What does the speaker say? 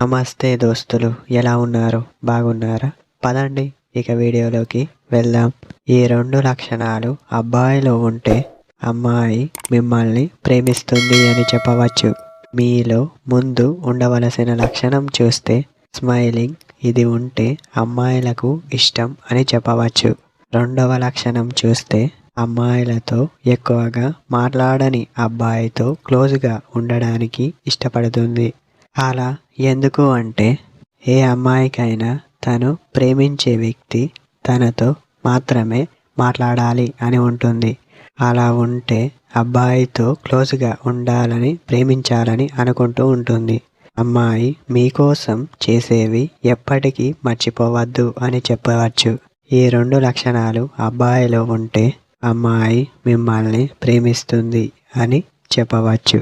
నమస్తే దోస్తులు, ఎలా ఉన్నారు? బాగున్నారా? పదండి ఇక వీడియోలోకి వెళ్దాం. ఈ 2 లక్షణాలు అబ్బాయిలో ఉంటే అమ్మాయి మిమ్మల్ని ప్రేమిస్తుంది అని చెప్పవచ్చు. మీలో ముందు ఉండవలసిన లక్షణం చూస్తే స్మైలింగ్, ఇది ఉంటే అమ్మాయిలకు ఇష్టం అని చెప్పవచ్చు. రెండవ లక్షణం చూస్తే అమ్మాయిలతో ఎక్కువగా మాట్లాడని అబ్బాయితో క్లోజ్గా ఉండడానికి ఇష్టపడుతుంది. అలా ఎందుకు అంటే, ఏ అమ్మాయికైనా తను ప్రేమించే వ్యక్తి తనతో మాత్రమే మాట్లాడాలి అని ఉంటుంది. అలా ఉంటే అబ్బాయితో క్లోజ్గా ఉండాలని, ప్రేమించాలని అనుకుంటూ ఉంటుంది. అమ్మాయి మీకోసం చేసేవి ఎప్పటికీ మర్చిపోవద్దు అని చెప్పవచ్చు. ఈ 2 లక్షణాలు అబ్బాయిలో ఉంటే అమ్మాయి మిమ్మల్ని ప్రేమిస్తుంది అని చెప్పవచ్చు.